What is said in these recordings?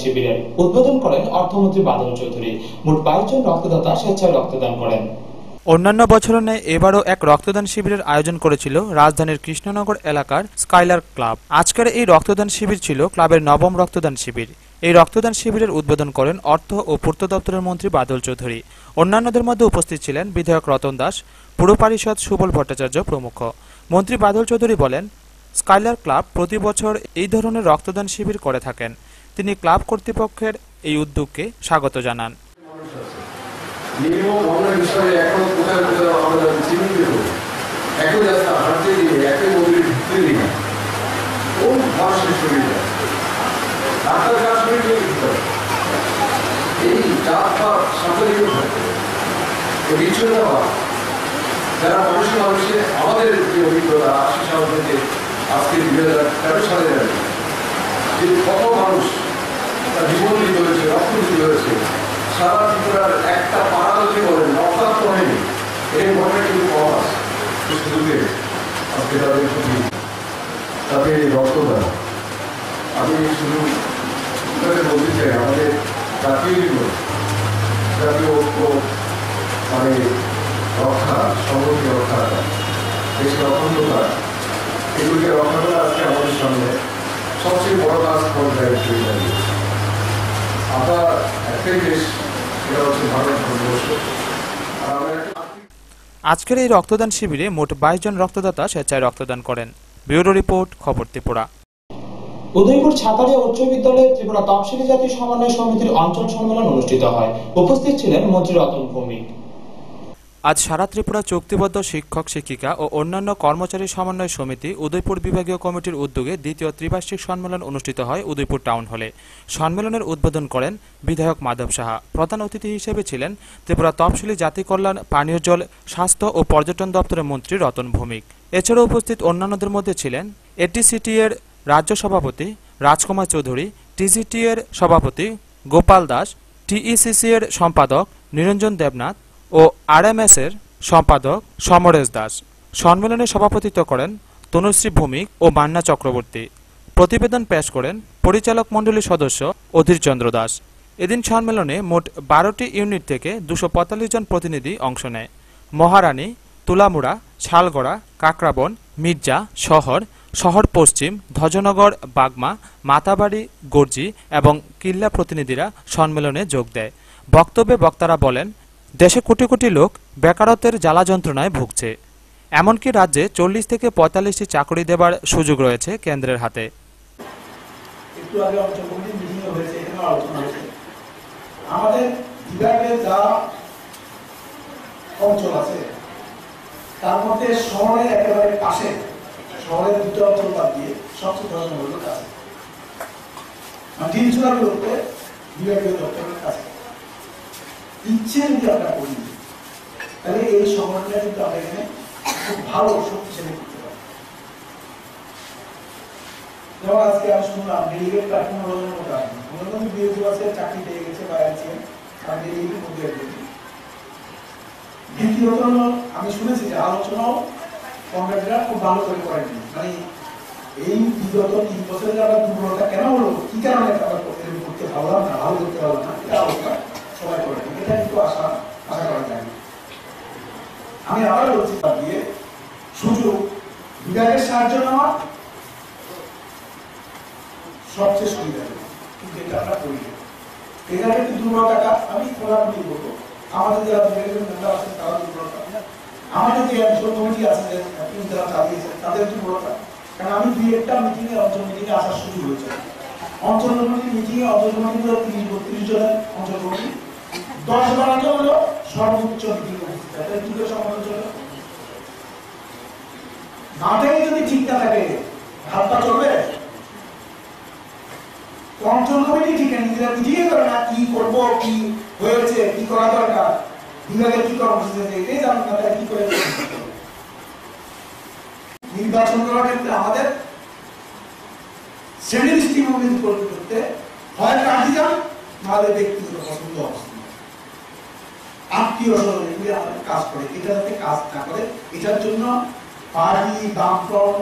শিবিরের উদ্বোধন করেন অর্থমন্ত্রী বাদল চৌধুরী। মোট 22 জন রক্তদাতা স্বেচ্ছায় রক্তদান করেন। অন্যান্য বছরের ন্যায় এবারও এক রক্তদান শিবিরের আয়োজন করেছিল রাজধানীর কৃষ্ণনগর এলাকার স্কাইলার ক্লাব। আজকের এই রক্তদান শিবির ছিল ক্লাবের 9ম রক্তদান শিবির। এই রক্তদান শিবিরের উদ্বোধন করেন অর্থ ও পূর্ত দপ্তরের মন্ত্রী বাদল চৌধুরী। অন্যান্যদের মধ্যে উপস্থিত ছিলেন বিধায়ক রতন দাস, পুর পরিষদ সুবল ভট্টাচার্য প্রমুখ। মন্ত্রী বাদল চৌধুরী বলেন, স্কাইলার ক্লাব প্রতি বছর এই ধরনের রক্তদান শিবির করে থাকেন। তিনি ক্লাব কর্তৃপক্ষের এই উদ্যোগকে স্বাগত জানান। মিনিমাম আমরা বিষয়ে এখন কোথায় কোথাও আমরা চিহ্নিত করি, একই রাস্তা হাঁটতে গিয়ে একই মন্দির ঢুকতে দিই কোন মানুষের শরীরে ডাক্তার কাজ শরীরে ঢুকতে হবে, এই চাপ বা সাথে দিকে থাকবে কিছু না। যারা মানুষে আমাদের যে অভিজ্ঞতা 80 সাল থেকে আজকে 2013 সালে যে কত মানুষ তার জীবন দিতে হয়েছে, রক্ত দিতে হয়েছে, সারা ত্রিপুরার একটা পাড়া যদি বলেন রক্তাক্ত হয়নি, এই মনে কিন্তু কম আছে। সুযোগে আজকে তাদের খুবই তাদের রক্তদান আমি শুধু বলতে চাই, আমাদের জাতীয় ঐক্য মানে রক্ষা, সংহতি রক্ষা, দেশের অখণ্ডতা, এগুলিকে রক্ষা করা আজকে আমাদের সামনে সবচেয়ে বড় কাজ পর্যায়ে হয়ে দাঁড়িয়ে। আমরা একটাই দেশ, এটা হচ্ছে ভারতবর্ষ। আজকের এই রক্তদান শিবিরে মোট 22 জন রক্তদাতা স্বেচ্ছায় রক্তদান করেন। ব্যুরো রিপোর্ট, খবর ত্রিপুরা। উদয়পুর ছাতাড়িয়া উচ্চ বিদ্যালয়ে ত্রিপুরা তফসিলি জাতি সমন্বয় সমিতির অঞ্চল সম্মেলন অনুষ্ঠিত হয়। উপস্থিত ছিলেন মন্ত্রী রতন ভৌমিক। আজ সারা ত্রিপুরা চুক্তিবদ্ধ শিক্ষক শিক্ষিকা ও অন্যান্য কর্মচারী সমন্বয় সমিতি উদয়পুর বিভাগীয় কমিটির উদ্যোগে দ্বিতীয় ত্রিবার্ষিক সম্মেলন অনুষ্ঠিত হয় উদয়পুর টাউন হলে। সম্মেলনের উদ্বোধন করেন বিধায়ক মাধব সাহা। প্রধান অতিথি হিসেবে ছিলেন ত্রিপুরা তফসিলি জাতি কল্যাণ, পানীয় জল, স্বাস্থ্য ও পর্যটন দপ্তরের মন্ত্রী রতন ভৌমিক। এছাড়াও উপস্থিত অন্যান্যদের মধ্যে ছিলেন এটিসিটি এর রাজ্য সভাপতি রাজকুমার চৌধুরী, টিজিটি এর সভাপতি গোপাল দাস, টিইসিসি এর সম্পাদক নিরঞ্জন দেবনাথ ও আরএমএস এর সম্পাদক সমরেশ দাস। সম্মেলনে সভাপতিত্ব করেন তনুশ্রী ভৌমিক ও মান্না চক্রবর্তী। প্রতিবেদন পেশ করেন পরিচালক মণ্ডলীর সদস্য অধীর চন্দ্র দাস। এদিন সম্মেলনে মোট 12টি ইউনিট থেকে 245 জন প্রতিনিধি অংশ নেয়। মহারানী, তুলামুড়া, শালগড়া, কাকরাবন, মির্জা, শহর পশ্চিম, ধ্বজনগর, বাগমা, মাতাবাড়ি, গর্জি এবং কিল্লা প্রতিনিধিরা সম্মেলনে যোগ দেয়। বক্তব্যে বক্তারা বলেন, দেশে কোটি কোটি লোক বেকারত্বের জ্বালা যন্ত্রণায় ভুগছে। এমনকি রাজ্যে 40 থেকে 45টি চাকরি দেবার সুযোগ রয়েছে কেন্দ্রের হাতে। আমাদের বিভাগের যা অঞ্চল আছে তার মধ্যে শহরের একেবারে পাশে, শহরের দুটো অঞ্চল বাদ দিয়ে সবচেয়ে ধর্মগুলো কাছে, তিনচুয়ার লোককে বিভাগীয় দপ্তরের কাছে। ইচ্ছে যদি আমরা করি তাহলে এই সংগঠনটা কিন্তু আমরা এখানে খুব ভালো শক্তিশালী করতে পারি। যেমন আজকে আমি শুনলাম ডেলিগেট প্ল্যাটফর্ম মতো আসবে, বিএসএফ আছে, চাকরি পেয়ে গেছে বা আছেন, আর ডেলিগেটের মধ্যে দ্বিতীয়ত আমি শুনেছি যে আলোচনাও কংগ্রেসরা খুব ভালো করে করেনি। মানে এই বিগত 3 বছরে আমরা দুর্বলতা কেন হলো, কি কারণে করতে পারলাম না, ভালো করতে পারলাম না, এটা আলোচনা সবাই করেনি। এটা কিন্তু আশা করা যায় না। আমি আবার বলছি, দিয়ে সুযোগ বিভাগের সাহায্য নেওয়া সবচেয়ে সুবিধা, কিন্তু এটা আমরা করি না। এখানে একটু দুর্বলতা আমি খোলাখুলি বলবো, আমাদের যারা বিভাগের মেম্বার আছেন তারা দুর্বলতা, আমাদের যে অঞ্চল কমিটি আছে যারা চালিয়েছেন তাদের দুর্বলতা। কারণ আমি 2-1টা মিটিংয়ে, অঞ্চল মিটিংয়ে আসার সুযোগ হয়েছে। অঞ্চল কমিটি মিটিংয়ে অঞ্চল কমিটি 30-32 জনের অঞ্চল কমিটি 10-12টা হলো সর্বোচ্চ মিটিং উপস্থিত। এটা কি করে সম্ভব চলে? মাঠেই যদি ঠিক না থাকে হাতটা চলবে? অঞ্চল কমিটি ঠিক আছে, নিজেরা মিটিংয়ে করে না, কি করবো, কি হয়েছে, কি করা দরকার, বিভাগের কি কর্মসূচি আছে, এটাই জানেন না, তারা কি করে। নির্বাচন করার ক্ষেত্রে আমাদের শ্রেণী দৃষ্টিভঙ্গি করতে হয় প্রার্থী যান, নাহলে ব্যক্তিগত পছন্দ আত্মীয় স্বজন এগুলি আমাদের কাজ করে। এটা যাতে কাজ না করে, এটার জন্য পার্টি, বামফ্রন্ট,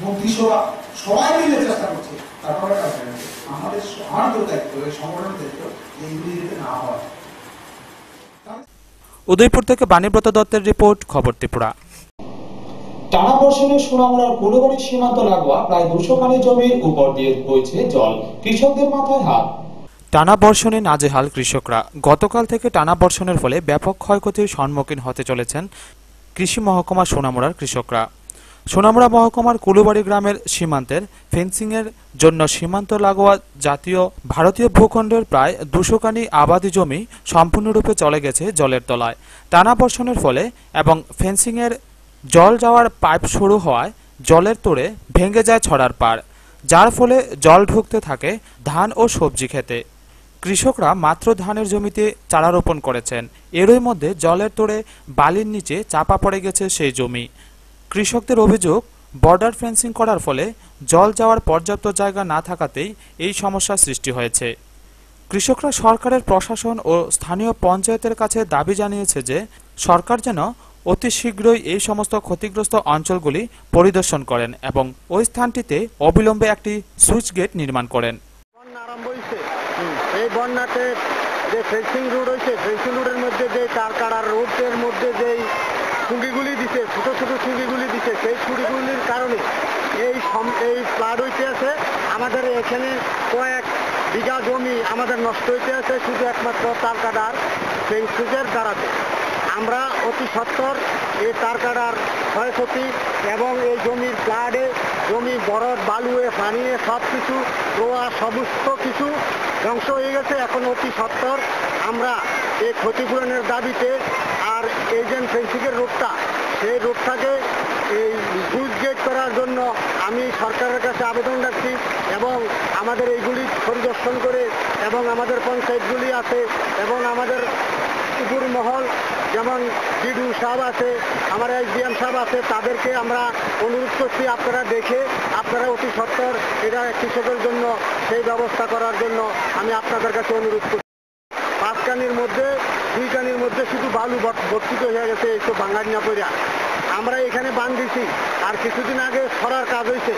মন্ত্রিসভা সবাই মিলে চেষ্টা করছে, তারপরে কাজ করে। আমাদের দায়িত্ব, সংগঠনের দায়িত্ব এইগুলি যাতে না হয়। উদয়পুর থেকে বাণীব্রত দত্তের রিপোর্ট, খবর ত্রিপুরা। টানা বর্ষণে সোনামুড়ার কুলবাড়ি সীমান্ত লাগোয়া প্রায় 200 খানি জমির উপর দিয়ে বইছে জল, কৃষকদের মাথায় হাত। টানা বর্ষণে নাজেহাল কৃষকরা। গতকাল থেকে টানা বর্ষণের ফলে ব্যাপক ক্ষয়ক্ষতির সম্মুখীন হতে চলেছেন কৃষি মহকুমা সোনামুড়ার কৃষকরা। সোনামুড়া মহকুমার কুলুবাড়ি গ্রামের সীমান্তের ফেন্সিংয়ের জন্য সীমান্ত লাগোয়া জাতীয় ভারতীয় ভূখণ্ডের প্রায় 200 খানি আবাদি জমি সম্পূর্ণরূপে চলে গেছে জলের তলায়। টানা বর্ষণের ফলে এবং ফেন্সিংয়ের জল যাওয়ার পাইপ শুরু হওয়ায় জলের তোড়ে ভেঙে যায় ছড়ার পাড়, যার ফলে জল ঢুকতে থাকে ধান ও সবজি খেতে। কৃষকরা মাত্র ধানের জমিতে চারা রোপণ করেছেন, এরই মধ্যে জলের তোড়ে বালির নিচে চাপা পড়ে গেছে সেই জমি। কৃষকদের অভিযোগ, বর্ডার ফেন্সিং করার ফলে জল যাওয়ার পর্যাপ্ত জায়গা না থাকাতেই এই সমস্যার সৃষ্টি হয়েছে। কৃষকরা সরকারের প্রশাসন ও স্থানীয় পঞ্চায়েতের কাছে দাবি জানিয়েছে যে সরকার যেন অতি শীঘ্রই এই সমস্ত ক্ষতিগ্রস্ত অঞ্চলগুলি পরিদর্শন করেন এবং ওই স্থানটিতে অবিলম্বে একটি সুইচ গেট নির্মাণ করেন। বন্যা আরম্ভ হয়েছে, এই বন্যাতে যে ফেন্সিং রোড হয়েছে, ফেন্সিং রোডের মধ্যে যে তার কাটার রোডের মধ্যে যেই ছুঁড়িগুলি দিছে, ছোট ছোট ছুঁড়িগুলি দিছে, সেই ছুঁড়িগুলির কারণে এই ফ্লাড হইতে আছে। আমাদের এখানে কয়েক বিঘা জমি আমাদের নষ্ট হইতে আছে শুধু একমাত্র তার কাটার ফেন্সিংয়ের দ্বারাতে। আমরা অতি সত্বর এই তার কাটার ক্ষয়ক্ষতি এবং এই জমির ফ্লাডে জমি বরফ বালুয়ে পানিয়ে সব কিছু রোয়া সমস্ত কিছু ধ্বংস হয়ে গেছে। এখন অতি সত্বর আমরা এই ক্ষতিপূরণের দাবিতে আর এই যে ফেন্সিংয়ের রোডটা, সেই রোডটাকে এই সুইচ গেট করার জন্য আমি সরকারের কাছে আবেদন রাখছি এবং আমাদের এইগুলি পরিদর্শন করে এবং আমাদের পঞ্চায়েতগুলি আছে এবং আমাদের উপর মহল যেমন বিডু সাহেব আছে, আমার এসডিএম সাহেব আছে, তাদেরকে আমরা অনুরোধ করছি আপনারা দেখে আপনারা অতি সত্বর এটা কৃষকের জন্য সেই ব্যবস্থা করার জন্য আমি আপনাদের কাছে অনুরোধ করছি। 5 কানির মধ্যে 2 কানির মধ্যে শুধু বালু ভর্তিত হয়ে গেছে এইসব বাঙালিয়া পড়িয়া। আমরা এখানে বাঁধ দিছি আর কিছুদিন আগে সরার কাজ হয়েছে,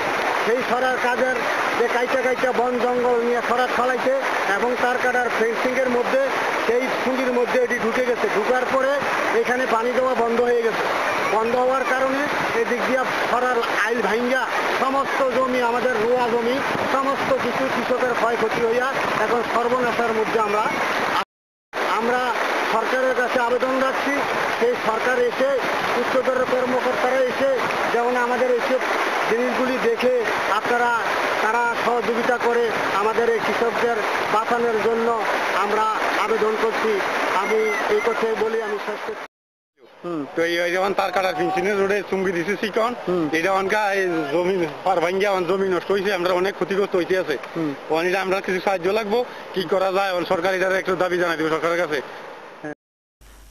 সেই সরার কাজের যে কাইটা বন জঙ্গল নিয়ে সরার ফলাইছে এবং তার কাটার ফেন্সিংয়ের মধ্যে সেই ছুঁড়ির মধ্যে এটি ঢুকে গেছে। ঢুকার পরে এখানে পানি দেওয়া বন্ধ হয়ে গেছে। বন্ধ হওয়ার কারণে এদিক দিয়ে সরার আইল ভাঙ্গা সমস্ত জমি, আমাদের রোয়া জমি সমস্ত কিছু কৃষকের ক্ষয়ক্ষতি হইয়া এখন সর্বনাশার মধ্যে আমরা সরকারের কাছে আবেদন রাখছি। সেই সরকার এসে উচ্চতর কর্মকর্তারা এসে যেমন আমাদের এইসব জিনিসগুলি দেখে তারা সহযোগিতা করে আমাদের এই কৃষকদের বাঁচানোর জন্য আমরা আবেদন করছি। আমি এই কথাই বলি, আমি শেষ করছি। তো এই যেমন তার কাটার ফিনসিনের রোডে চুঙ্গি দিছে চিকন, এটা অনকা জমি পার ভাঙ্গিয়া জমি নষ্ট হয়েছে, আমরা অনেক ক্ষতিগ্রস্ত হইতে আছে। এটা আমরা কিছু সাহায্য লাগবো, কি করা যায় সরকার এটার একটু দাবি জানাই দেবে সরকারের কাছে।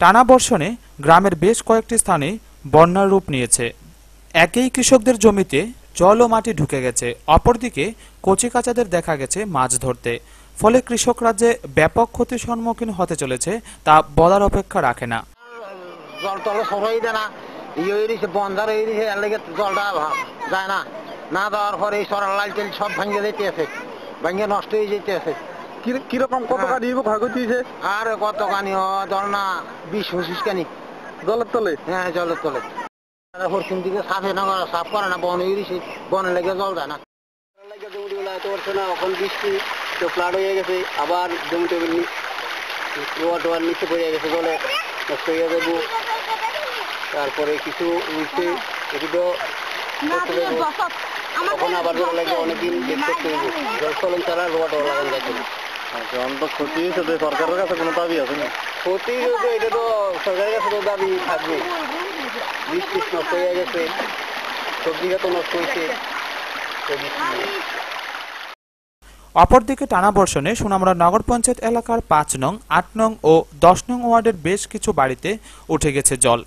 টানা বর্ষণে গ্রামের বেশ কয়েকটি স্থানে বন্যার রূপ নিয়েছে। একই কৃষকদের জমিতে জল ও মাটি ঢুকে গেছে, অপরদিকে কচিকাচাদের দেখা গেছে মাছ ধরতে। ফলে কৃষকরা যে ব্যাপক ক্ষতির সম্মুখীন হতে চলেছে তা বলার অপেক্ষা রাখে না। জল টল সরাই দেয় না, বন্ধার হয়ে দিছে, এর লেগে জলটা যায় না, না দেওয়ার পরে এই সরার লাল তেল সব ভাঙ্গে যেতে আছে, ভাঙ্গে নষ্ট হয়ে যেতে আছে। কিরকম কত কানি ক্ষয়ক্ষতি হয়েছে? আর কত কানি ধর না 20-25 কানি জলের তলে। হ্যাঁ, জলের তলে। পশ্চিম দিকে সাফ করে না, বন হয়ে দিছে, বনের লেগে জল যায় না। জমিগুলো এত করছে না, এখন বৃষ্টি তো ফ্লাড হয়ে গেছে, আবার জমি টমি রোয়া নিচে পড়ে গেছে, জলে নষ্ট হয়ে যাবো। তারপরে কিছু উঠছে, এটি তো তখন আবার জল লাগে, অনেকদিন দেখতে হইব, জল চলন ছাড়া রোয়া টোয়া লাগানো যাচ্ছে না। ক্ষতি হয়েছে, সরকারের কাছে কোনো দাবি আছে না? ক্ষতি এটা তো সরকারের কাছে তো দাবি থাকবে। বৃষ্টি নষ্ট হয়ে গেছে, সবজি খাত নষ্ট হয়েছে। অপরদিকে টানা বর্ষণে সোনামুড়া নগর পঞ্চায়েত এলাকার 5 নং, 8 নং ও 10 নং ওয়ার্ডের বেশ কিছু বাড়িতে উঠে গেছে জল।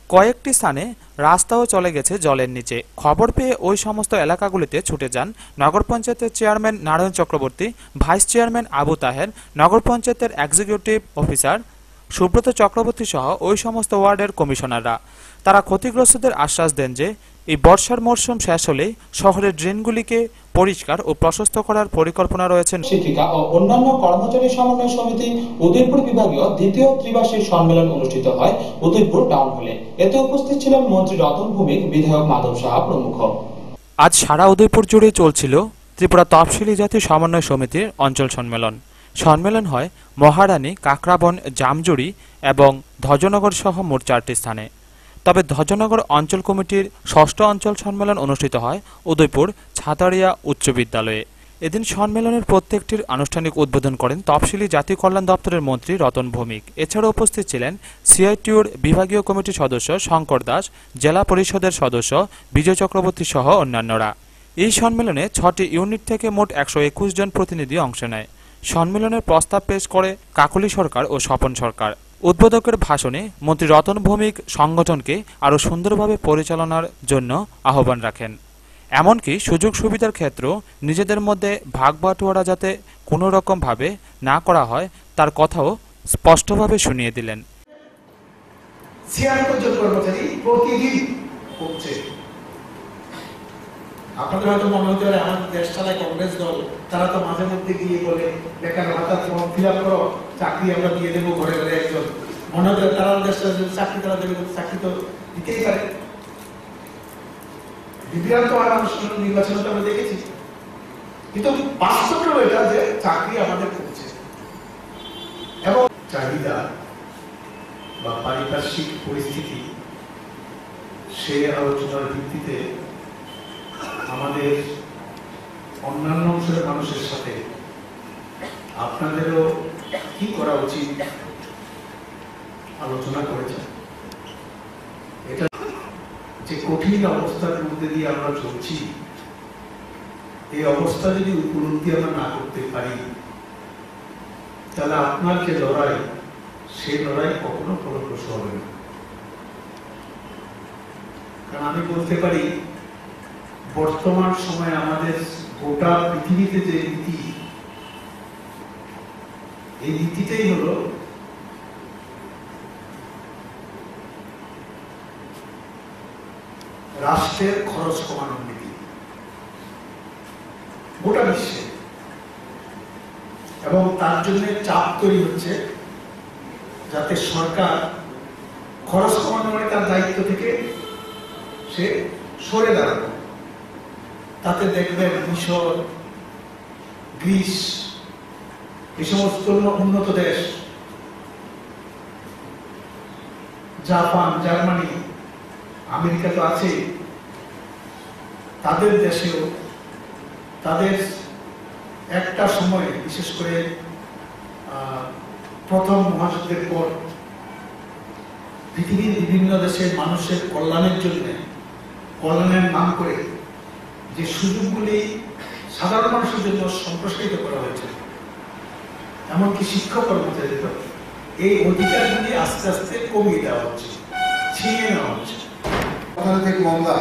কয়েকটি স্থানে রাস্তাও চলে গেছে জলের নিচে। খবর পেয়ে ওই সমস্ত এলাকাগুলিতে ছুটে যান নগর পঞ্চায়েতের chairman Narayan Chakraborty, vice chairman Abu Taher, নগর পঞ্চায়েতের এক্সিকিউটিভ অফিসার সুব্রত চক্রবর্তী সহ ওই সমস্ত ওয়ার্ডের কমিশনাররা। তারা ক্ষতিগ্রস্তদের আশ্বাস দেন যে এই বর্ষার মরশুম শেষ হলে শহরের ড্রেনগুলিকে পরিষ্কার ও প্রশস্ত করার পরিকল্পনা রয়েছে। শিক্ষিকা ও অন্যান্য কর্মচারী সমন্বয় সমিতি উদয়পুর বিভাগীয় দ্বিতীয় ত্রিবার্ষিক সম্মেলন অনুষ্ঠিত হয় উদয়পুর টাউন হলে। এতে উপস্থিত ছিলেন মন্ত্রী রতন ভৌমিক, বিধায়ক মাধব সাহা প্রমুখ। আজ সারা উদয়পুর জুড়ে চলছিল ত্রিপুরা তফসিলি জাতি সমন্বয় সমিতির অঞ্চল সম্মেলন। সম্মেলন হয় মহারানী, কাকরাবন, জামজুড়ি এবং ধ্বজনগর সহ মোট 4টি স্থানে। তবে ধ্বজনগর অঞ্চল কমিটির 6ষ্ঠ অঞ্চল সম্মেলন অনুষ্ঠিত হয় উদয়পুর ছাতাড়িয়া উচ্চ বিদ্যালয়ে। এদিন সম্মেলনের প্রত্যেকটির আনুষ্ঠানিক উদ্বোধন করেন তফসিলি জাতি কল্যাণ দপ্তরের মন্ত্রী রতন ভৌমিক। এছাড়াও উপস্থিত ছিলেন সিআইটিউর বিভাগীয় কমিটির সদস্য শঙ্কর দাস, জেলা পরিষদের সদস্য বিজয় চক্রবর্তী সহ অন্যান্যরা। এই সম্মেলনে 6টি ইউনিট থেকে মোট 121 জন প্রতিনিধি অংশ নেয়। সম্মেলনের প্রস্তাব পেশ করে কাকলি সরকার ও স্বপন সরকার। উদ্বোধকের ভাষণে মন্ত্রী রতন ভৌমিক সংগঠনকে আরও সুন্দরভাবে পরিচালনার জন্য আহ্বান রাখেন। এমনকি সুযোগ সুবিধার ক্ষেত্রেও নিজেদের মধ্যে ভাগ বাটোয়ারা যাতে কোনো রকমভাবে না করা হয় তার কথাও স্পষ্টভাবে শুনিয়ে দিলেন। 76 জন কর্মচারী প্রতিদিন করছে। আপনাদের হয়তো মনে হতে পারে আমাদের দেশ চালায় কংগ্রেস দল, তারা তো মাঝে মধ্যে গিয়ে বলে বেকার ভাতা ফর্ম ফিল আপ করো, চাকরি আমরা দিয়ে দেবো ঘরে ঘরে একজন। মনে হতে তারা দেশ চাকরি তারা দেবে, চাকরি তো দিতেই পারে। বিভ্রান্ত মানুষ নির্বাচনে তো আমরা দেখেছি, কিন্তু বাস্তবে এটা যে চাকরি আমাদের করছে এবং চাহিদা বা পারিপার্শ্বিক পরিস্থিতি সে আলোচনার ভিত্তিতে আমাদের অন্যান্য অংশের মানুষের সাথে আপনাদেরও কি করা উচিত আলোচনা করেছেন। এটা যে কঠিন অবস্থার মধ্যে দিয়ে আমরা চলছি, এই অবস্থা যদি উপলব্ধি আমরা না করতে পারি তাহলে আপনার যে লড়াই, সেই লড়াই কখনো ফলপ্রসূ হবে না। কারণ আমি বলতে পারি বর্তমান সময়ে আমাদের গোটা পৃথিবীতে যে নীতি, এই নীতিটাই হলো রাষ্ট্রের খরচ কমানোর নীতি গোটা বিশ্বে, এবং তার জন্য চাপ তৈরি হচ্ছে যাতে সরকার খরচ কমানোর তার দায়িত্ব থেকে সে সরে দাঁড়ানো। তাতে দেখবেন মিশর, গ্রিস, এই সমস্ত উন্নত দেশ, জাপান, জার্মানি, আমেরিকা তো আছে, তাদের দেশেও তাদের একটা সময়, বিশেষ করে প্রথম মহাযুদ্ধের পর পৃথিবীর বিভিন্ন দেশের মানুষের কল্যাণের জন্য, কল্যাণের নাম করে যে সুযোগগুলি সাধারণ মানুষের জন্য সম্প্রসারিত করা হয়েছে, এমনকি শিক্ষক কর্মচারীদের এই অধিকারগুলি আস্তে আস্তে কমিয়ে দেওয়া হচ্ছে, ছিনিয়ে নেওয়া হচ্ছে। অর্থনৈতিক মন্দা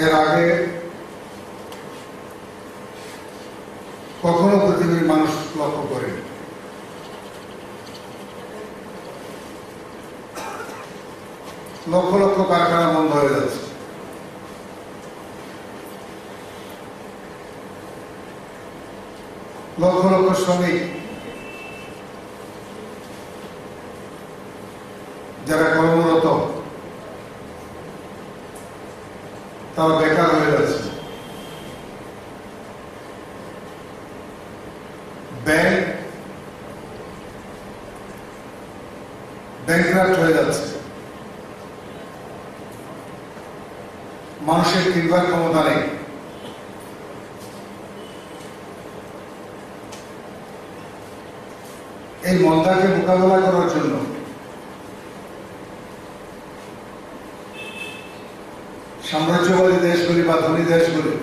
এর আগে কখনো পৃথিবীর মানুষ লক্ষ্য করেনি। লক্ষ লক্ষ কারখানা বন্ধ হয়ে যাচ্ছে, লক্ষ লক্ষ শ্রমিক যারা কর্মরত তারা বেকার হয়ে যাচ্ছে, ব্যাংকরাপ্ট হয়ে যাচ্ছে, মানুষের কিনবার ক্ষমতা নেই। এই মন্দাকে মোকাবেলা করার জন্য সাম্রাজ্যবাদী দেশগুলি বা ধনী দেশগুলি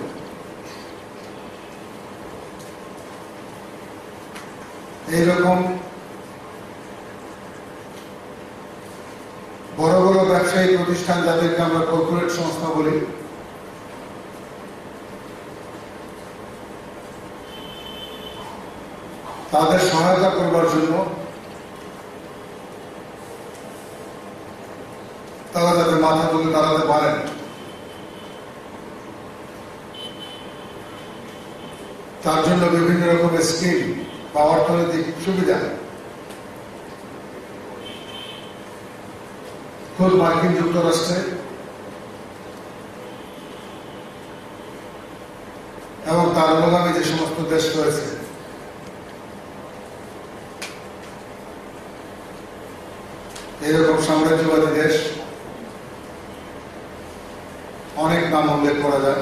এইরকম বড় বড় ব্যবসায়ী প্রতিষ্ঠান, যাদেরকে আমরা কর্পোরেট সংস্থা বলি, তাদের সহায়তা করবার জন্য তারা যাতে মাথা তুলে দাঁড়াতে পারেন, তার জন্য বিভিন্ন রকমের স্কিম বা অর্থনৈতিক সুবিধা খোদ মার্কিন যুক্তরাষ্ট্রে এবং তার অনুগামী যে সমস্ত দেশ রয়েছে এরকম সাম্রাজ্যবাদী দেশ অনেক নাম উল্লেখ করা যায়।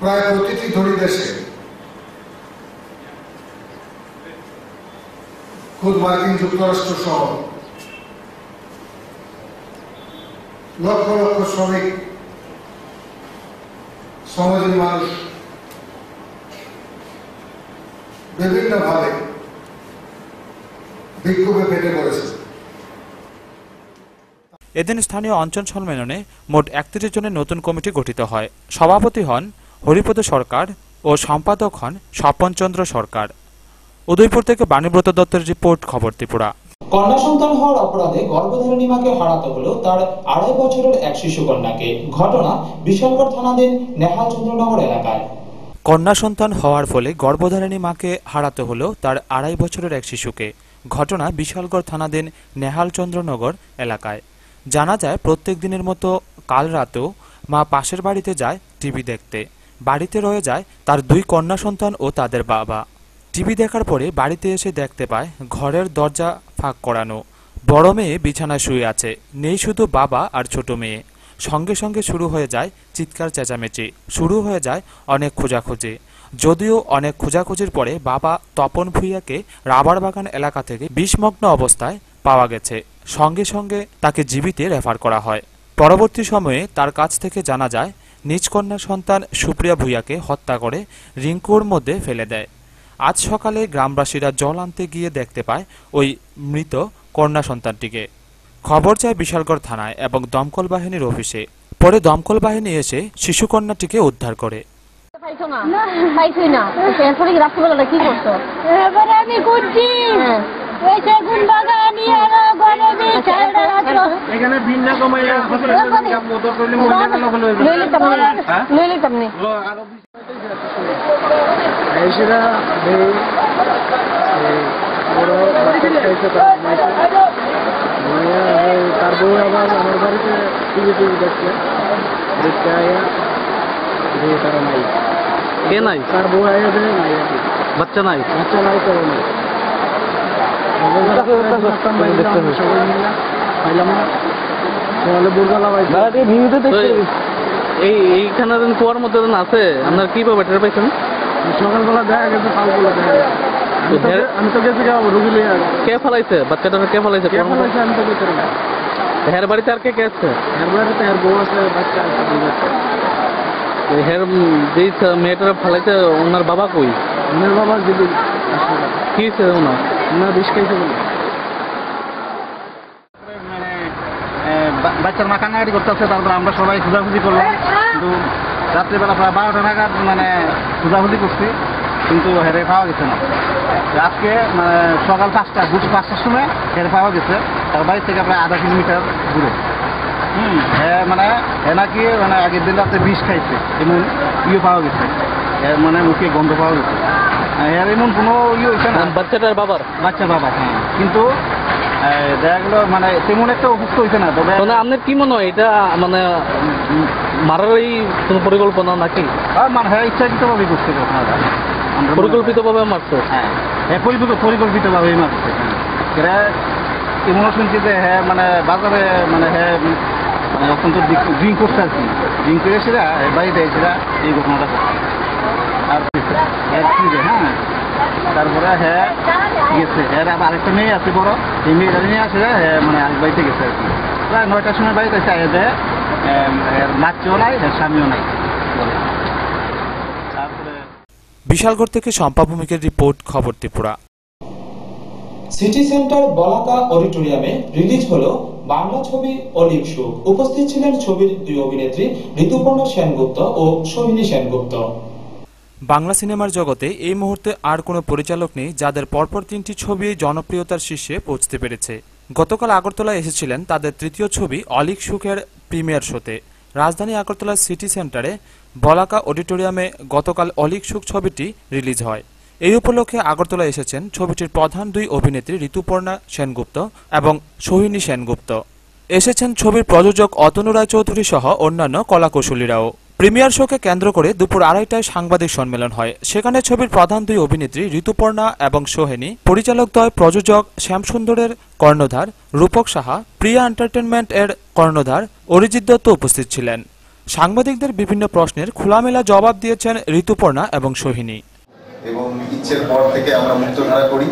প্রায় প্রতিটি ধনী দেশে খোদ মার্কিন যুক্তরাষ্ট্র সহ লক্ষ লক্ষ শ্রমিক শ্রমজীবী মানুষ বিভিন্নভাবে বিক্ষোভে ফেটে পড়েছে। এদিন স্থানীয় অঞ্চল সম্মেলনে মোট 31 জনের নতুন কমিটি গঠিত হয়। সভাপতি হন হরিপদ সরকার ও সম্পাদক হন স্বপন চন্দ্র সরকার। উদয়পুর থেকে বাণীব্রত দত্তের রিপোর্ট, খবর ত্রিপুরা। কন্যা সন্তান হওয়ার অপরাধে গর্ভধারিণী মাকে হারাতে হলো তার 2.5 বছরের এক শিশু কন্যাকে। ঘটনা বিশালগড় থানাধীন নেহাল চন্দ্রনগর এলাকায়। কন্যা সন্তান হওয়ার ফলে গর্ভধারিণী মাকে হারাতে হলো তার 2.5 বছরের এক শিশুকে। ঘটনা বিশালগড় থানাধীন নেহাল চন্দ্রনগর এলাকায়। জানা যায়, প্রত্যেক দিনের মতো কাল রাতেও মা পাশের বাড়িতে যায় টিভি দেখতে। বাড়িতে রয়ে যায় তার 2 কন্যা সন্তান ও তাদের বাবা। টিভি দেখার পরে বাড়িতে এসে দেখতে পায় ঘরের দরজা ফাঁক করানো। বড় মেয়ে বিছানায় শুয়ে আছে, নেই শুধু বাবা আর ছোট মেয়ে। সঙ্গে সঙ্গে শুরু হয়ে যায় চিৎকার চেঁচামেচি, শুরু হয়ে যায় অনেক খোঁজাখুঁজি। যদিও অনেক খোঁজাখুঁজির পরে বাবা তপন ভূঁইয়াকে রাবার বাগান এলাকা থেকে বিষমগ্ন অবস্থায় পাওয়া গেছে। সঙ্গে সঙ্গে তাকে জীবিতে রেফার করা হয়। পরবর্তী সময়ে তার কাছ থেকে জানা যায়, নিজ কন্যা সন্তান সুপ্রিয়া ভূঁইয়াকে হত্যা করে রিংকুর মধ্যে ফেলে দেয়। আজ সকালে গ্রামবাসীরা জল আনতে গিয়ে দেখতে পায় ওই মৃত কন্যা সন্তানটিকে। খবর যায় বিশালগড় থানায় এবং দমকল বাহিনীর অফিসে। পরে দমকল বাহিনী এসে শিশু কন্যাটিকে উদ্ধার করে। তার বউ আবার আমার বাড়িতে টিভি দেখছে, দেখতে আয়া যে তারা নাই। কে নাই? তার বউ আয়া যে নাই, বাচ্চা নাই, বাচ্চা নাই, তো নাই। সবাই মিলে পাইলাম না, তাহলে বুড়গালা এইখানে কুয়ার মধ্যে আছে। আপনার কি পাবে টের পাইছেন? সকালবেলা দেখা গেছে, পালগুলো দেখা গেছে। আমি তো গেছি রুগী লিয়ে। কে ফেলাইছে বাচ্চাটা? কে ফেলাইছে? আমি তো গেছি না। হের বাড়িতে আর কে কে আছে? হের বাড়িতে হের বউ আছে, বাচ্চা আছে। হের যে মেয়েটারা ফেলাইছে ওনার বাবা কই? ওনার বাবা যদি কি হয়েছে ওনার বিষ খাইছে বলে। মানে বাচ্চার মা কান্নাকাটি করতেছে, তারপর আমরা সবাই খোঁজাখুঁজি করলাম। কিন্তু রাত্রিবেলা প্রায় 12টা নাগাদ মানে খোঁজাখুঁজি করছি, কিন্তু হেরে পাওয়া গেছে না। আজকে মানে সকাল 5টার সময় হেরে পাওয়া গেছে, তার বাড়ি থেকে প্রায় 0.5 কিলোমিটার দূরে। হ্যাঁ, মানে হে নাকি মানে আগের দিন রাতে বিষ খাইছে, এমন পাওয়া গেছে। মানে মুখে গন্ধ পাওয়া গেছে। এর এমন কোনো হয়েছে না। বাচ্চাটার বাবার? বাচ্চার বাবা, হ্যাঁ। কিন্তু দেখা গেল মানে তেমন একটা অসুস্থ হয়েছে না। তবে আপনার কি মনে হয় এটা মানে মারারই কোনো পরিকল্পনা নাকি? মানে হ্যাঁ, ইচ্ছাকৃতভাবে করছে, পরিকল্পিতভাবে মারছে। হ্যাঁ, পরিকল্পিতভাবেই মারছে। এরা এমনও শুনছি যে হ্যাঁ মানে বাজারে মানে হ্যাঁ মানে অত্যন্ত ড্রিঙ্ক করছে আর কি। ড্রিঙ্ক করে এসেরা বাড়িতে এসেরা এই ঘটনাটা করছে। আর হ্যাঁ, তারপরে হ্যাঁ গেছে। হ্যাঁ, আবার আরেকটা মেয়ে আছে বড়, এই মেয়েটা নিয়ে আসে হ্যাঁ মানে আরেক বাড়িতে গেছে আর কি। প্রায় 9টার সময় বাড়িতে এসে যে বাচ্চাও নাই, স্বামীও নাই বলে। বিশালগড় থেকে শম্পা ভূমিকের রিপোর্ট, খবর ত্রিপুরা। সিটি সেন্টার বলাকা অডিটোরিয়ামে রিলিজ হলো বাংলা ছবি অলিভ সুখ। উপস্থিত ছিলেন ছবির 2 অভিনেত্রী ঋতুপর্ণা সেনগুপ্ত ও সোহিনী সেনগুপ্ত। বাংলা সিনেমার জগতে এই মুহূর্তে আর কোনো পরিচালক নেই যাদের পরপর 3টি ছবি জনপ্রিয়তার শীর্ষে পৌঁছতে পেরেছে। গতকাল আগরতলায় এসেছিলেন তাদের তৃতীয় ছবি অলিক সুখের প্রিমিয়ার শোতে। রাজধানী আগরতলার সিটি সেন্টারে বলাকা অডিটোরিয়ামে গতকাল অলিক সুখ ছবিটি রিলিজ হয়। এই উপলক্ষে আগরতলায় এসেছেন ছবিটির প্রধান দুই অভিনেত্রী ঋতুপর্ণা সেনগুপ্ত এবং সোহিনী সেনগুপ্ত। এসেছেন ছবির প্রযোজক অতনু রায়চৌধুরী সহ অন্যান্য কলাকুশলীরাও। প্রিমিয়ার শোকে কেন্দ্র করে দুপুর 2:30টায় সাংবাদিক সম্মেলন হয়। সেখানে ছবির প্রধান দুই অভিনেত্রী ঋতুপর্ণা এবং সোহিনী, পরিচালকদ্বয় প্রযোজক শ্যামসুন্দরের কর্ণধার রূপক সাহা, প্রিয়া এন্টারটেনমেন্ট এর কর্ণধার অরিজিৎ দত্ত উপস্থিত ছিলেন। সাংবাদিকদের বিভিন্ন প্রশ্নের খোলামেলা জবাব দিয়েছেন ঋতুপর্ণা এবং সোহিনী। এবং ইচ্ছের পর থেকে আমরা মুক্তধারা করি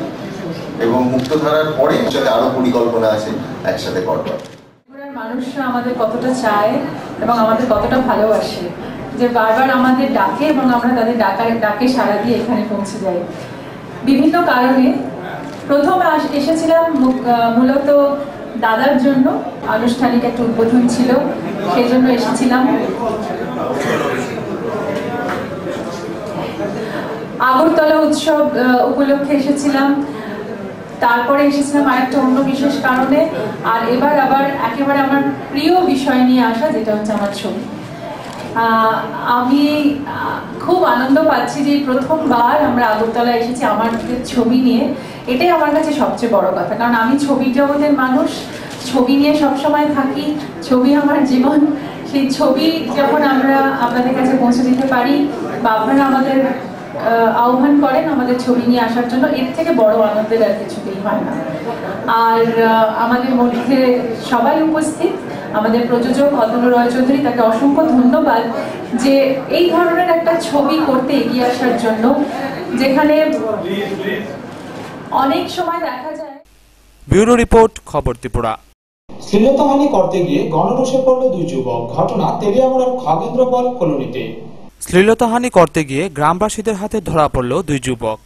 এবং মুক্তধারার পরে সাথে আরো পরিকল্পনা আছে একসাথে করবার। মানুষরা আমাদের কতটা চায় এবং আমাদের কতটা ভালোবাসে যে বারবার আমাদের ডাকে এবং আমরা তাদের ডাকে সাড়া দিয়ে এখানে পৌঁছে যাই। বিভিন্ন কারণে প্রথম এসেছিলাম মূলত দাদার জন্য, আনুষ্ঠানিক একটা উদ্বোধন ছিল, সেই জন্য এসেছিলাম। আগরতলা উৎসব উপলক্ষে এসেছিলাম, তারপরে এসেছিলাম আরেকটা অন্য বিশেষ কারণে, আর এবার আবার একেবারে আমার প্রিয় বিষয় নিয়ে আসা, যেটা হচ্ছে আমার ছবি। আমি খুব আনন্দ পাচ্ছি যে প্রথমবার আমরা আগরতলা এসেছি আমার ছবি নিয়ে। এটাই আমার কাছে সবচেয়ে বড় কথা, কারণ আমি ছবির জগতের মানুষ, ছবি নিয়ে সবসময় থাকি, ছবি আমার জীবন। সেই ছবি যখন আমরা আপনাদের কাছে পৌঁছে দিতে পারি বা আপনারা আমাদের আহ্বান করেন আমাদের ছবি নিয়ে আসার জন্য, এর থেকে বড় আনন্দের আর কিছুতেই হয় না। আর আমাদের মধ্যে সবাই উপস্থিত, আমাদের প্রযোজক অতনু রায়চৌধুরী, তাকে অসংখ্য ধন্যবাদ যে এই ধরনের একটা ছবি করতে এগিয়ে আসার জন্য, যেখানে অনেক সময় দেখা যায়। ব্যুরো রিপোর্ট, খবর ত্রিপুরা। শ্লীলতাহানি করতে গিয়ে গণরোষে পড়ল দুই যুবক। ঘটনা তেলিয়ামুড়ার খগেন্দ্রপাল কলোনিতে। শ্লীলতাহানি করতে গিয়ে গ্রামবাসীদের হাতে ধরা পড়ল দুই যুবক।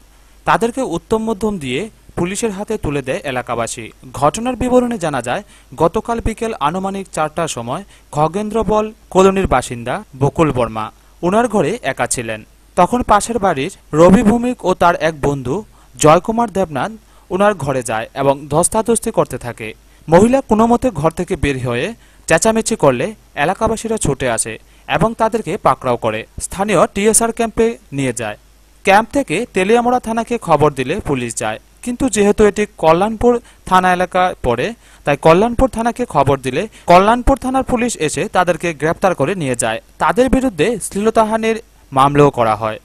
তাদেরকে উত্তম মধ্যম দিয়ে পুলিশের হাতে তুলে দেয় এলাকাবাসী। ঘটনার বিবরণে জানা যায়, গতকাল বিকেল আনুমানিক 4টার সময় খগেন্দ্রবল কলোনির বাসিন্দা বকুল বর্মা ওনার ঘরে একা ছিলেন। তখন পাশের বাড়ির রবি ভৌমিক ও তার এক বন্ধু জয়কুমার দেবনাথ ওনার ঘরে যায় এবং ধস্তাধস্তি করতে থাকে। মহিলা কোনো মতে ঘর থেকে বের হয়ে চেঁচামেচি করলে এলাকাবাসীরা ছুটে আসে এবং তাদেরকে পাকড়াও করে স্থানীয় টিএসআর ক্যাম্পে নিয়ে যায়। ক্যাম্প থেকে তেলিয়ামুড়া থানাকে খবর দিলে পুলিশ যায়, কিন্তু যেহেতু এটি কল্যাণপুর থানা এলাকায় পড়ে, তাই কল্যাণপুর থানাকে খবর দিলে কল্যাণপুর থানার পুলিশ এসে তাদেরকে গ্রেপ্তার করে নিয়ে যায়। তাদের বিরুদ্ধে শ্লীলতাহানির মামলাও করা হয়।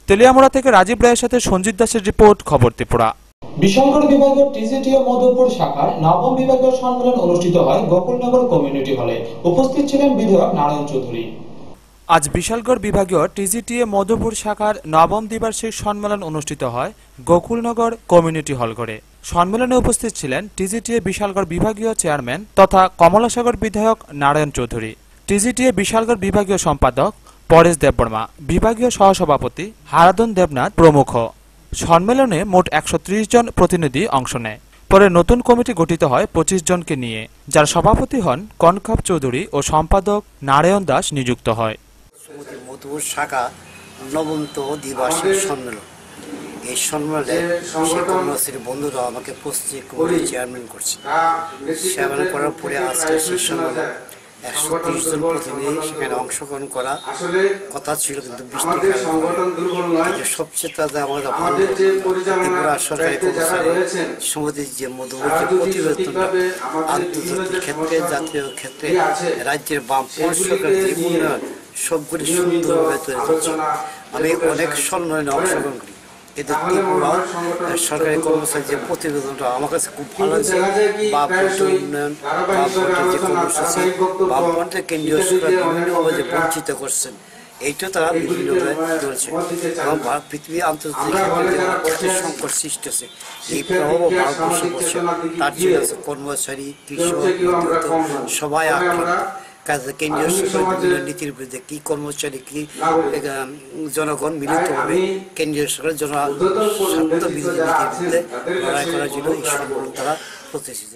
তেলিয়ামুড়া থেকে রাজীব রায়ের সাথে সঞ্জিত দাসের রিপোর্ট, খবর ত্রিপুরা। বিশালগড় বিভাগের টিজিটিএ মধুপুর শাখার নবম বিভাগীয় সম্মেলন অনুষ্ঠিত হয় গোকুলনগর কমিউনিটি হলে। উপস্থিত ছিলেন বিধায়ক নারায়ণ চৌধুরী। আজ বিশালগড় বিভাগীয় টিজিটিএ মধুপুর শাখার নবম দ্বিবার্ষিক সম্মেলন অনুষ্ঠিত হয় গোকুলনগর কমিউনিটি হল ঘরে। সম্মেলনে উপস্থিত ছিলেন টিজিটিএ বিশালগড় বিভাগীয় চেয়ারম্যান তথা কমলাসাগর বিধায়ক নারায়ণ চৌধুরী, টিজিটিএ বিশালগড় বিভাগীয় সম্পাদক পরেশ দেববর্মা, বিভাগীয় সহসভাপতি হারাধন দেবনাথ প্রমুখ। সম্মেলনে মোট 130 জন প্রতিনিধি অংশ নেয়। পরে নতুন কমিটি গঠিত হয় 25 জনকে নিয়ে, যার সভাপতি হন কনকাপ চৌধুরী ও সম্পাদক নারায়ণ দাস নিযুক্ত হয়। মধুপুর শাখা নবমত দ্বিবার্ষিক সম্মেলন। এই সম্মেলনে কর্মচারী বন্ধুরা আমাকে প্রস্তুতি কমিটির চেয়ারম্যান করছে। চেয়ারম্যান করার পরে আজকে সেই সম্মেলন 130 জন প্রতিনিধি সেখানে অংশগ্রহণ করা কথা ছিল, কিন্তু বৃষ্টি সবচেয়ে তাদের আমাদের ভালো ত্রিপুরা সরকারি সমিতির যে মধুপুর যে প্রতিবেদনটা আন্তর্জাতিক ক্ষেত্রে, জাতীয় ক্ষেত্রে রাজ্যের বামপন্থী সরকার যে উন্নয়ন সবগুলি সুন্দরভাবে তৈরি করছে। আমি অনেক সম্মেলনে অংশগ্রহণ করি, কিন্তু ত্রিপুরা সরকারি কর্মচারী যে প্রতিবেদনটা আমার কাছে খুব ভালো লাগছে। বামপন্থী উন্নয়ন, বামপন্থী যে কর্মসূচি, বামপন্থী কেন্দ্রীয় সরকার বিভিন্নভাবে যে বঞ্চিত করছেন, এইটা তারা বিভিন্নভাবে ধরেছে এবং পৃথিবী আন্তর্জাতিক ক্ষেত্রে সংকট সৃষ্টি হচ্ছে। এই প্রভাব ভারতবর্ষে পড়ছে। তার জন্য কর্মচারী, কৃষক, সবাই আক্রান্ত। কাজে কেন্দ্রীয় সরকার বিভিন্ন নীতির বিরুদ্ধে কি কর্মচারী কি জনগণ মিলিতভাবে কেন্দ্রীয় সরকার জনস্বার্থ বিরোধী নীতির বিরুদ্ধে লড়াই করার জন্য এই সম্মেলন তারা প্রতিষ্ঠিত।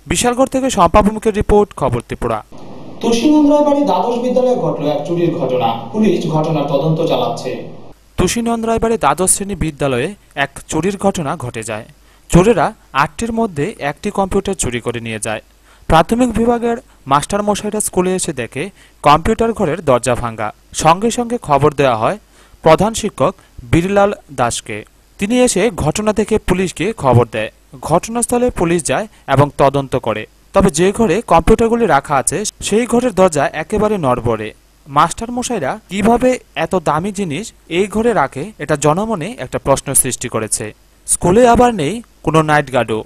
বিশালগড় থেকে শম্পা ভৌমিকের রিপোর্ট, খবর ত্রিপুরা। তুলসীমন্দ্রায় বাড়ি দ্বাদশ বিদ্যালয়ে ঘটল এক চুরির ঘটনা। পুলিশ ঘটনার তদন্ত চালাচ্ছে। তুষিনন্দ রায়বাড়ি দ্বাদশ শ্রেণী বিদ্যালয়ে এক চুরির ঘটনা ঘটে যায়। চোরেরা ৮টির মধ্যে একটি কম্পিউটার চুরি করে নিয়ে যায়। প্রাথমিক বিভাগের মাস্টারমশাইরা স্কুলে এসে দেখে কম্পিউটার ঘরের দরজা ভাঙা। সঙ্গে সঙ্গে খবর দেওয়া হয় প্রধান শিক্ষক বীরলাল দাসকে। তিনি এসে ঘটনা দেখে পুলিশকে খবর দেয়। ঘটনাস্থলে পুলিশ যায় এবং তদন্ত করে। তবে যে ঘরে কম্পিউটারগুলি রাখা আছে সেই ঘরের দরজা একেবারে নড়বড়ে। মাস্টারমশাইরা কিভাবে এত দামি জিনিস এই ঘরে রাখে, এটা জনমনে একটা প্রশ্ন সৃষ্টি করেছে। স্কুলে আবার নেই কোনো নাইট গার্ডও।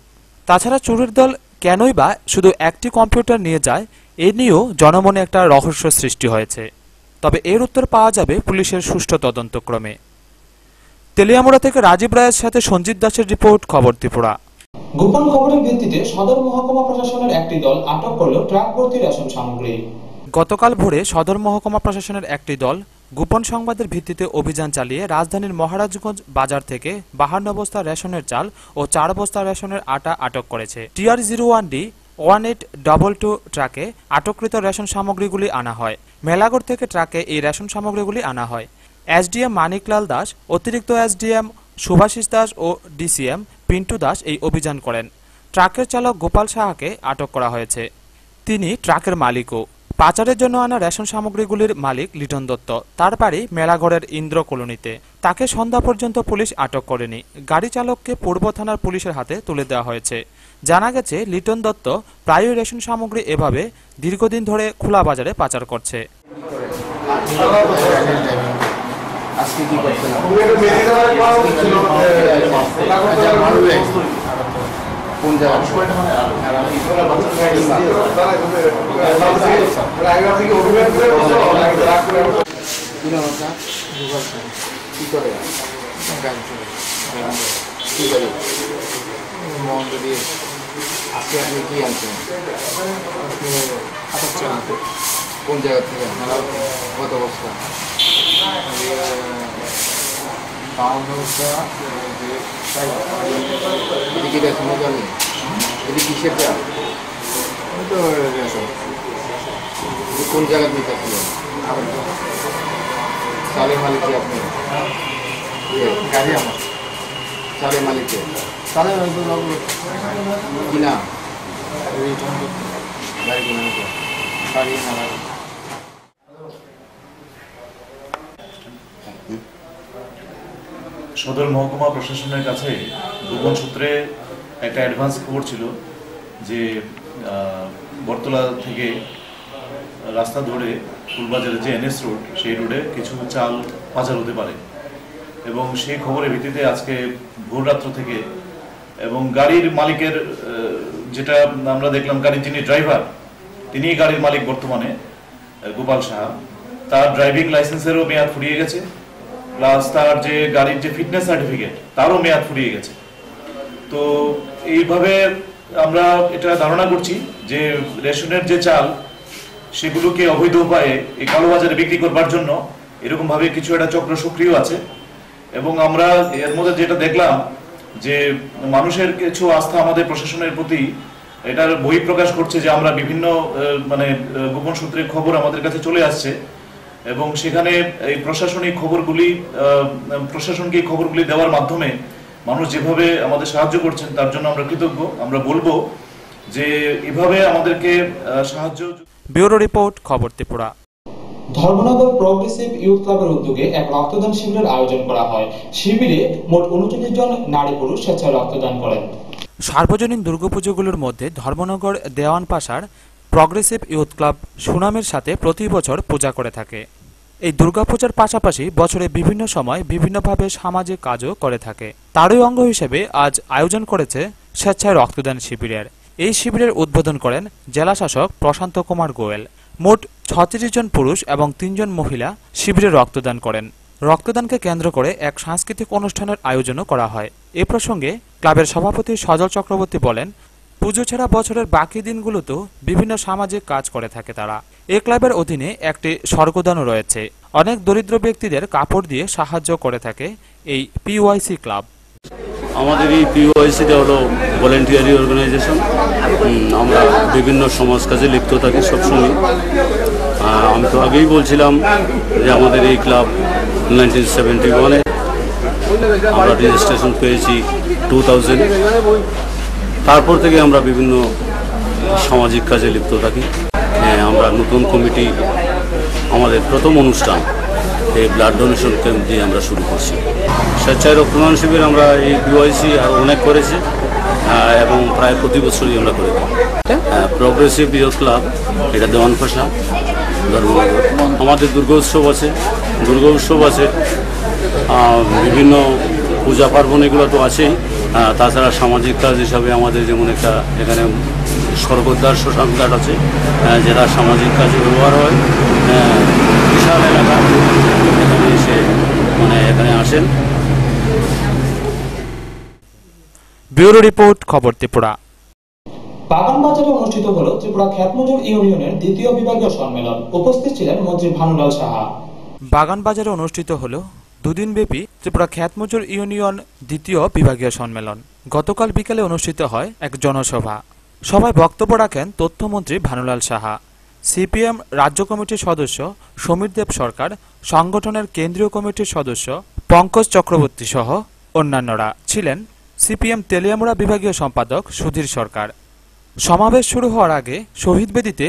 তাছাড়া চোরের দল কেনই বা শুধু একটি কম্পিউটার নিয়ে যায়, এ নিয়েও জনমনে একটা রহস্য সৃষ্টি হয়েছে। তবে এর উত্তর পাওয়া যাবে পুলিশের সুষ্ঠু তদন্তক্রমে। তেলিয়ামুড়া থেকে রাজীব রায়ের সাথে সঞ্জিত দাসের রিপোর্ট, খবর ত্রিপুরা। গোপন খবরের ভিত্তিতে সদর মহকুমা প্রশাসনের একটি দল আটক করল ট্রাক ভর্তি রেশন সামগ্রী। গতকাল ভোরে সদর মহকুমা প্রশাসনের একটি দল গোপন সংবাদের ভিত্তিতে অভিযান চালিয়ে রাজধানীর মহারাজগঞ্জ বাজার থেকে 52 বস্তা রেশনের চাল ও 4 বস্তা রেশনের আটা আটক করেছে। TR01D 1822 ট্রাকে আটককৃত রেশন সামগ্রীগুলি আনা হয়। মেলাগড় থেকে ট্রাকে এই রেশন সামগ্রীগুলি আনা হয়। SDM মানিকলাল দাস, অতিরিক্ত SDM সুভাষিস দাস ও DCM পিন্টু দাস এই অভিযান করেন। ট্রাকের চালক গোপাল সাহাকে আটক করা হয়েছে। তিনি ট্রাকের মালিকও। পাচারের জন্য আনা রেশন সামগ্রীগুলির মালিক লিটন দত্ত। তার বাড়ি মেলাঘরের ইন্দ্র কলোনিতে। তাকে সন্ধ্যা পর্যন্ত পুলিশ আটক করেনি। গাড়ি চালককে পূর্ব থানার পুলিশের হাতে তুলে দেওয়া হয়েছে। জানা গেছে লিটন দত্ত প্রায়ই রেশন সামগ্রী এভাবে দীর্ঘদিন ধরে খোলা বাজারে পাচার করছে। কোন জায়গা থেকে কত বস্তা? 52 বস্তা। এদিকে রেশন জানি, এদিকে কিসের চাল? তো রেশন কোন জায়গা দিতে চালের মালিক কি আপনি? গাড়ি আমার চালের মালিক চালের কিনা গাড়ি কিনা গাড়ি না। সদর মহকুমা প্রশাসনের কাছে গোপন সূত্রে একটা অ্যাডভান্স খবর ছিল যে বটতলা থেকে রাস্তা ধরে ফুলবাজারের যে NS রোড, সেই রোডে কিছু চাল পাচার হতে পারে। এবং সেই খবরের ভিত্তিতে আজকে ভোররাত্র থেকে এবং গাড়ির মালিকের যেটা আমরা দেখলাম, গাড়ির যিনি ড্রাইভার তিনিই গাড়ির মালিক বর্তমানে, গোপাল সাহা। তার ড্রাইভিং লাইসেন্সেরও মেয়াদ ফুরিয়ে গেছে, প্লাস তার যে গাড়ির যে ফিটনেস সার্টিফিকেট তারও মেয়াদ ফুরিয়ে গেছে। তো এইভাবে আমরা এটা ধারণা করছি যে রেশনের যে চাল সেগুলোকে অবৈধ উপায়ে এই কালোবাজারে বিক্রি করবার জন্য এরকমভাবে কিছু একটা চক্র সক্রিয় আছে। এবং আমরা এর মধ্যে যেটা দেখলাম যে মানুষের কিছু আস্থা আমাদের প্রশাসনের প্রতি এটার বহিঃপ্রকাশ করছে যে আমরা বিভিন্ন গোপন সূত্রে খবর আমাদের কাছে চলে আসছে এবং সেখানে এই প্রশাসনিক খবরগুলি প্রশাসনকে খবরগুলি দেওয়ার মাধ্যমে মানুষ যেভাবে আমাদের সাহায্য করছেন তার জন্য আমরা কৃতজ্ঞ। আমরা বলবো যে এভাবে আমাদেরকে সাহায্য। ব্যুরো রিপোর্ট, খবর ত্রিপুরা। ধর্মনগর প্রগ্রেসিভ ইউথ ক্লাবের উদ্যোগে এক রক্তদান শিবিরের আয়োজন করা হয়। শিবিরে মোট 39 জন নারী পুরুষ স্বেচ্ছায় রক্তদান করেন। সার্বজনীন দুর্গাপুজোগুলোর মধ্যে ধর্মনগর দেওয়ান পাশার প্রগ্রেসিভ ইউথ ক্লাব সুনামের সাথে প্রতি বছর পূজা করে থাকে। এই দুর্গাপূজার পাশাপাশি বছরে বিভিন্ন সময় বিভিন্নভাবে সামাজিক কাজও করে থাকে। তারই অঙ্গ হিসেবে আজ আয়োজন করেছে স্বেচ্ছায় রক্তদান শিবিরের। এই শিবিরের উদ্বোধন করেন জেলা শাসক প্রশান্ত কুমার গোয়েল। মোট 36 জন পুরুষ এবং 3 জন মহিলা শিবিরে রক্তদান করেন। রক্তদানকে কেন্দ্র করে এক সাংস্কৃতিক অনুষ্ঠানের আয়োজনও করা হয়। এ প্রসঙ্গে ক্লাবের সভাপতি সজল চক্রবর্তী বলেন, পুজো ছাড়া বছরের বাকি দিনগুলোতেও বিভিন্ন সামাজিক কাজ করে থাকে তারা। এই ক্লাবের অধীনে একটি স্বর্গদানও রয়েছে। অনেক দরিদ্র ব্যক্তিদের কাপড় দিয়ে সাহায্য করে থাকে এই PYC ক্লাব। আমাদের এই PYCটা হলো ভলেন্টিয়ারি অর্গানাইজেশন। আমরা বিভিন্ন সমাজ কাজে লিপ্ত থাকি সবসময়। আমি তো আগেই বলছিলাম যে আমাদের এই ক্লাব 1971-এ, আমরা রেজিস্ট্রেশন পেয়েছি 2000। তারপর থেকে আমরা বিভিন্ন সামাজিক কাজে লিপ্ত থাকি। আমরা নতুন কমিটি, আমাদের প্রথম অনুষ্ঠান এই ব্লাড ডোনেশন ক্যাম্প দিয়ে আমরা শুরু করছি। স্বেচ্ছায় রক্তদান শিবির আমরা এই বিওআইসি আর অনেক করেছি এবং প্রায় প্রতি বছরই আমরা করে থাকি। প্রগ্রেসিভ ইয়ুথ ক্লাব, এটা দেওয়ানপাশা ধর্মনগর। আমাদের দুর্গোৎসব আছে, বিভিন্ন পূজা পার্বণ এগুলো তো আছেই। তাছাড়া সামাজিক কাজ হিসাবে আমাদের যেমন একটা এখানে স্বর্গদ্বার শ্মশান ঘাট আছে, যেটা সামাজিক কাজে ব্যবহার হয়। বিশাল এলাকা, এখানে এসে এখানে আসেন। ব্যুরো রিপোর্ট, খবর ত্রিপুরা। বাগানবাজারে অনুষ্ঠিত হলো ত্রিপুরা খ্যাতমজুর ইউনিয়নের দ্বিতীয় বিভাগীয় সম্মেলন। উপস্থিত ছিলেন মন্ত্রী ভানুলাল সাহা। বাগানবাজারে অনুষ্ঠিত হলো দুদিনব্যাপী ত্রিপুরা খ্যাতমজুর ইউনিয়ন দ্বিতীয় বিভাগীয় সম্মেলন। গতকাল বিকেলে অনুষ্ঠিত হয় এক জনসভা। সভায় বক্তব্য রাখেন তথ্যমন্ত্রী ভানুলাল সাহা, সিপিএম রাজ্য কমিটির সদস্য সমীর দেব সরকার, সংগঠনের কেন্দ্রীয় কমিটির সদস্য পঙ্কজ চক্রবর্তী সহ অন্যান্যরা ছিলেন। সিপিএম তেলিয়ামুড়া বিভাগীয় সম্পাদক সুধীর সরকার। সমাবেশ শুরু হওয়ার আগে শহীদ বেদিতে